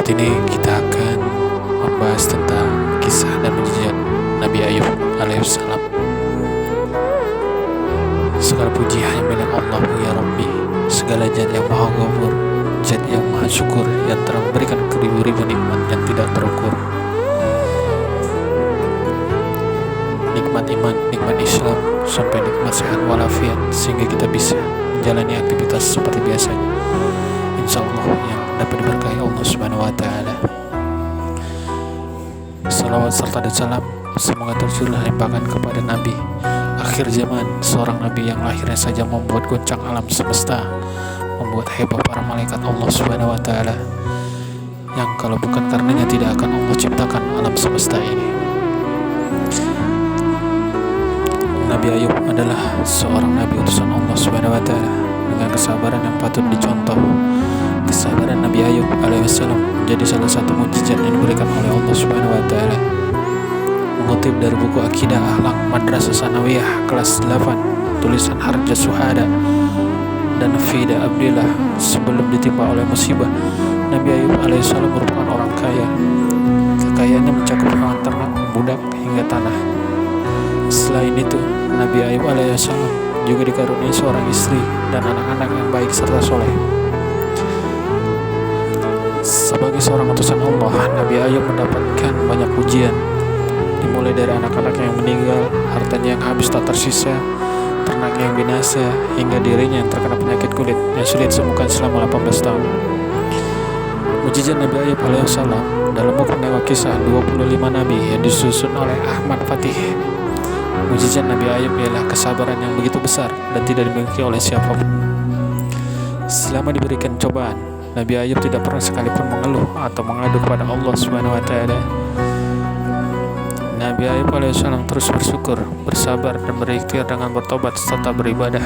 episode ini kita akan membahas tentang kisah dan mujizat Nabi Ayub alaihissalam. Segala puji hanya milik Allah ya Rabbi. Segala zat yang maha ghafur, zat yang maha syukur, yang telah memberikan ribu-ribu nikmat yang tidak terukur. Nikmat iman, nikmat Islam, sampai nikmat sehat walafiat, sehingga kita bisa menjalani aktivitas seperti biasanya, insya Allah yang dapat diberkahi Allah Subhanahu wa Ta'ala. Salawat serta dan salam semoga tercurah limpahkan kepada Nabi akhir zaman, seorang Nabi yang lahirnya saja membuat goncang alam semesta, membuat heboh para malaikat Allah Subhanahu wa Ta'ala, yang kalau bukan karenanya tidak akan Allah ciptakan alam semesta ini. Nabi Ayub adalah seorang Nabi utusan Allah Subhanahu wa Ta'ala dengan kesabaran yang patut dicontoh. Kesabaran Nabi Ayub alaihissalam menjadi salah satu mukjizat yang diberikan oleh Allah Subhanahu wa Ta'ala. Mengutip dari buku Akidah Akhlak Madrasah Sanawiyah kelas 8 tulisan Harja Suhada dan Fida Abdillah, sebelum ditimpa oleh musibah, Nabi Ayub alaihissalam merupakan orang kaya. Kekayaannya mencakup hewan ternak, budak hingga tanah. Selain itu, Nabi Ayub alaihissalam juga dikaruniai seorang istri dan anak-anak yang baik serta soleh. Sebagai seorang utusan Allah, Nabi Ayub mendapatkan banyak ujian, dimulai dari anak-anak yang meninggal, hartanya yang habis tak tersisa, ternaknya yang binasa, hingga dirinya yang terkena penyakit kulit yang sulit sembuhkan selama 18 tahun. Mujizat Nabi Ayub alaihissalam dalam buku Penengok Kisah 25 Nabi yang disusun oleh Ahmad Fatih. Mujizat Nabi Ayub ialah kesabaran yang begitu besar dan tidak dimiliki oleh siapapun. Selama diberikan cobaan, Nabi Ayub tidak pernah sekalipun mengeluh atau mengadu kepada Allah Subhanahu wa Ta'ala. Nabi Ayub alaihissalam terus bersyukur, bersabar, dan berikhtiar dengan bertobat serta beribadah.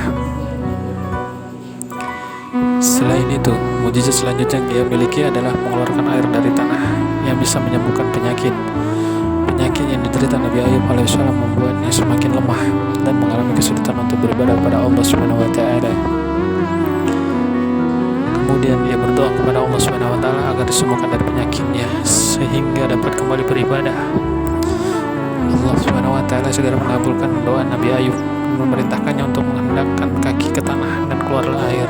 Selain itu, mujizat selanjutnya yang ia miliki adalah mengeluarkan air dari tanah yang bisa menyembuhkan penyakit. Penyakit yang diderita Nabi Ayub alaihissalam membuatnya semakin lemah dan mengalami kesulitan untuk beribadah kepada Allah Subhanahu wa Ta'ala. Kemudian ia berdoa kepada Allah Subhanahu wa Ta'ala agar disembuhkan dari penyakitnya sehingga dapat kembali beribadah. Allah Subhanahu wa Ta'ala segera mengabulkan doa Nabi Ayub, memerintahkannya untuk menghendakkan kaki ke tanah dan keluarlah air.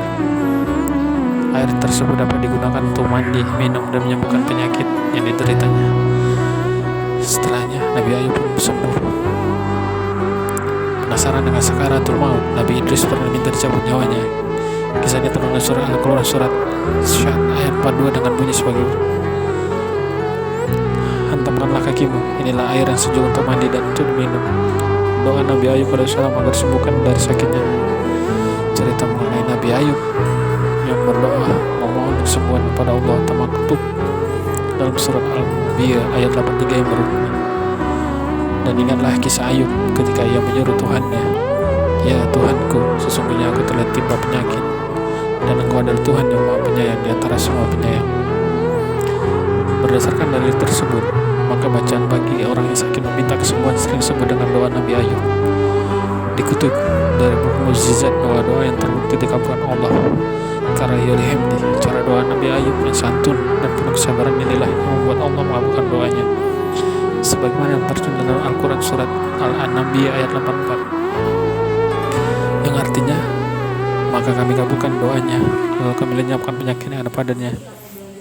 Air tersebut dapat digunakan untuk mandi, minum, dan menyembuhkan penyakit yang dideritanya. Setelahnya Nabi Ayub pun sembuh. Penasaran dengan sakaratul maut, Nabi Idris pernah minta dicabut nyawanya. Kisahnya terdapat surah Al-Quran surat Syad ayat 42 dengan bunyi sebagai: hantamkanlah kakimu, inilah air yang sejuk untuk mandi dan untuk minum. Doa Nabi Ayub alaihissalam agar sembuhkan dari sakitnya. Cerita mengenai Nabi Ayub yang berdoa memohon kesembuhan kepada Allah termaktub dalam surat Al-Anbiya ayat 83 yang berbunyi: dan ingatlah kisah Ayub ketika ia menyuruh Tuhannya, ya Tuhanku, sesungguhnya aku telah timpa penyakit, dan Engkau adalah Tuhan yang maha penyayang di antara semua penyayang. Berdasarkan dalil tersebut, maka bacaan bagi orang yang sakit meminta kesembuhan sering disebut dengan doa Nabi Ayub. Dikutip dari buku Mukjizat doa-doa yang terbukti dikabulkan Allah karya Yulihimdi, cara doa Nabi Ayub yang santun dan penuh kesabaran inilah yang membuat Allah mengabulkan doanya, sebagaimana yang tertulis dalam Al-Quran surat Al-Anbiya ayat 84, yang artinya, maka kami kabulkan doanya, lalu kami lenyapkan penyakit yang ada padanya,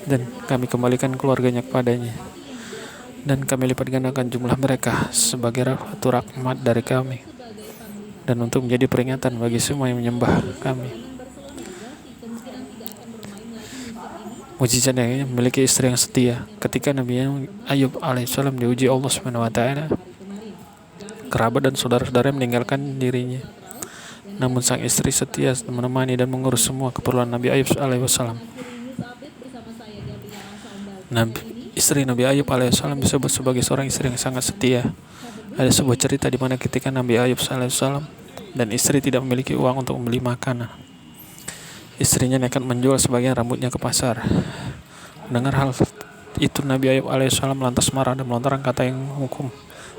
dan kami kembalikan keluarganya kepadanya, dan kami lipat gandakan jumlah mereka sebagai rahmat dari kami, dan untuk menjadi peringatan bagi semua yang menyembah kami. Mujizat yang memiliki istri yang setia. Ketika Nabi Ayub alaihissalam diuji Allah Subhanahu wa Ta'ala, kerabat dan saudara-saudara meninggalkan dirinya, namun sang istri setia menemani dan mengurus semua keperluan Nabi Ayub alaihissalam. Istri Nabi Ayub alaihissalam disebut sebagai seorang istri yang sangat setia. Ada sebuah cerita di mana ketika Nabi Ayub alaihissalam dan istri tidak memiliki uang untuk membeli makanan, istrinya nekat menjual sebagian rambutnya ke pasar. Mendengar hal itu, Nabi Ayub alaihissalam lantas marah dan melontarkan kata yang menghukum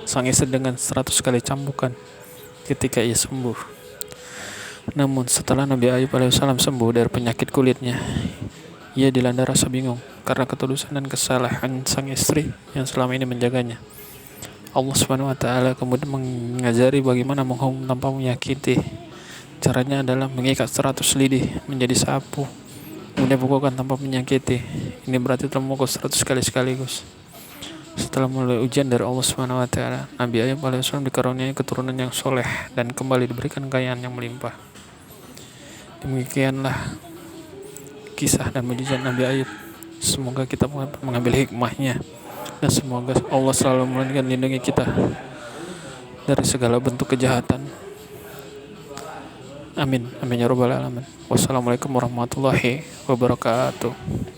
sang istri dengan 100 kali cambukan ketika ia sembuh. Namun setelah Nabi Ayub alaihissalam sembuh dari penyakit kulitnya, ia dilanda rasa bingung karena ketulusan dan kesalahan sang istri yang selama ini menjaganya. Allah Subhanahu wa taala kemudian mengajari bagaimana menghukum tanpa menyakiti. Caranya adalah mengikat 100 lidi menjadi sapu, kemudian pukulkan tanpa menyakiti. Ini berarti telah memukul 100 kali sekaligus. Setelah melalui ujian dari Allah Subhanahu wa taala, Nabi Ayub alaihissalam dikaruniai keturunan yang soleh dan kembali diberikan kekayaan yang melimpah. Demikianlah kisah dan mujizat Nabi Ayub. Semoga kita mengambil hikmahnya, dan semoga Allah selalu melindungi kita dari segala bentuk kejahatan. Amin. Amin ya rabbal alamin. Wassalamualaikum warahmatullahi wabarakatuh.